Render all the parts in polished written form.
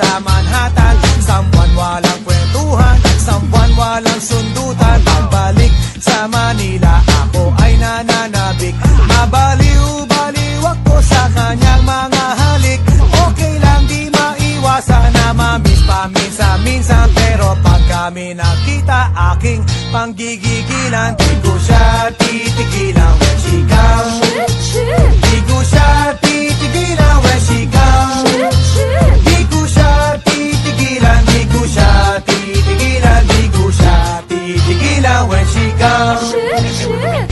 sa Manhattan. Sambuan walang kwentuhan, sambuan walang sundutan. Pagbalik sa Manila, ako ay nananabik. Mabaliw-baliw ako sa kanyang mga halik. Okay lang di maiwasan na mamiss paminsan-minsan, pero pag kami nakita, aking panggigigilan. Di ko siya titigilan when she comes. Di ko siya titigilan when she comes. Di ko siya titigilan, di ko siya titigilan, di ko siya titigilan when she comes.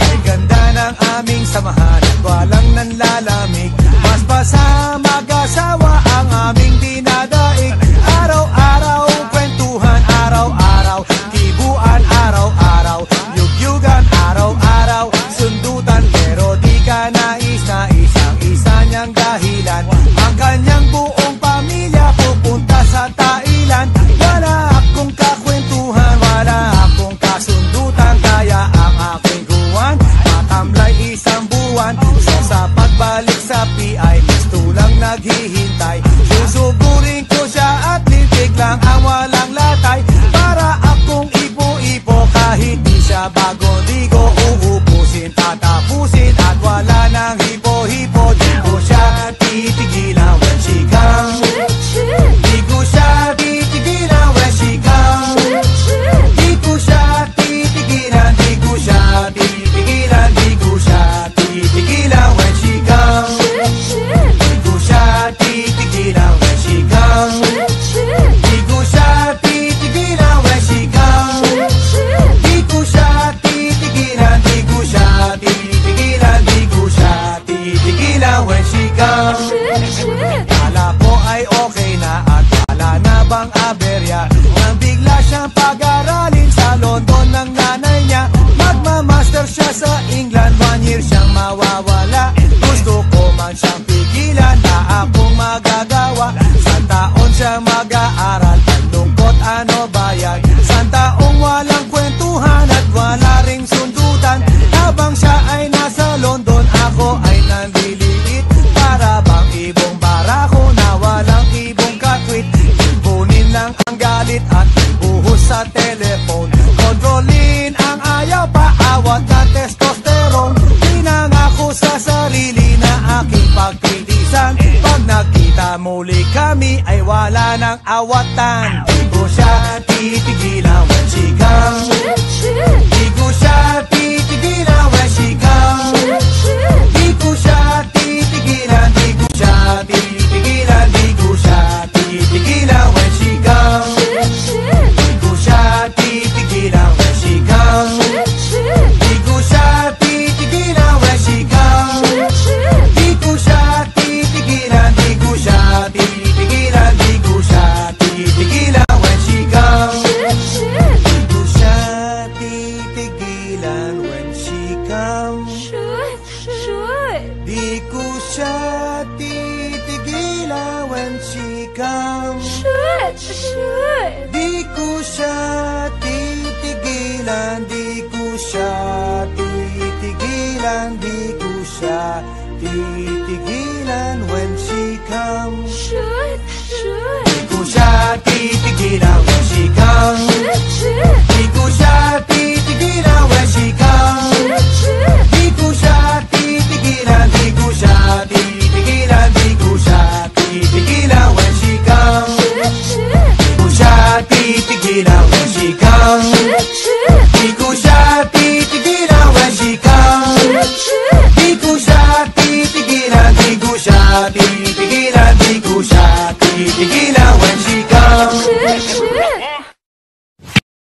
Ay ganda ng aming samahan at walang nanlalamig. Mas pa sa mag-asawa ang aming dinadaig. Araw-araw kwentuhan, araw-araw kibuan, araw-araw yugyugan, araw-araw sundutan. Pero di ka nais-nais ang isa niyang dahilan. Ang kanyang buong pamilya pupunta sa Thailand. Wala akong kakwentuhan, wala akong kasundutan. Kaya ang aking guwan matamlay isang buwan. So sa pagbalik sa PI, gusto lang naghihintay. Susugurin ko siya at litig lang ang walang latay. Para akong ipo-ipo kahit di siya bagong ligo. Uubusin, tatapusin at wala nang hipo-hipo. Di ko siya titigilan when she comes. Di ko siya titigilan when she comes. Di ko siya titigilan, di ko siya titigilan, di ko siya titigilan when she comes. Di ko siya titigilan when she comes. Di ko siya titigilan when she comes. Di ko siya titigilan, di ko siya titigilan, di ko siya titigilan when she comes. Kala ko ay okay na at wala na bang aberya, nang bigla siyang pag-aralin sa London ng nanay niya. Magmamaster siya sa England, 1 year siyang mawawala. Gusto ko man siyang pigilan, na akong magagawa. San taon siya mag-aaral, ang lungkot ano ba yan? San taong walang kwentuhan at wala ring sundutan. Habang siya ay nasa London, ako ay nandiliit. Para bang ibong barako na walang ibong kakwit. Ibunin lang ang galit at ibuhos sa telephone. Kontrolin ang ayaw, paawat na testosterone. Pinangako sa sarili na aking pagtitisan. Pag nakita muli kami ay wala nang awatan. Di ko siya titigilan when she comes. Di ko siya titigilan when she comes. Di ko siya titigilan, di ko siya titigilan, di ko siya titigilan when she comes. Di ko siya titigilan when she comes. Di ko siya titigilan when she comes. Di ko siya titigilan, di ko siya titigilan, di ko siya titigilan when she comes. Di ko siya titigilan when she comes. Di ko siya titigilan when she comes. Di ko siya titigilan, di ko siya titigilan, di ko siya titigilan when she comes. Di ko siya titigilan when she comes. Di ko siya titigilan when she comes. Di ko siya titigilan, di ko siya titigilan, di ko siya titigilan when she comes. Di ko siya titigilan when she comes. Di ko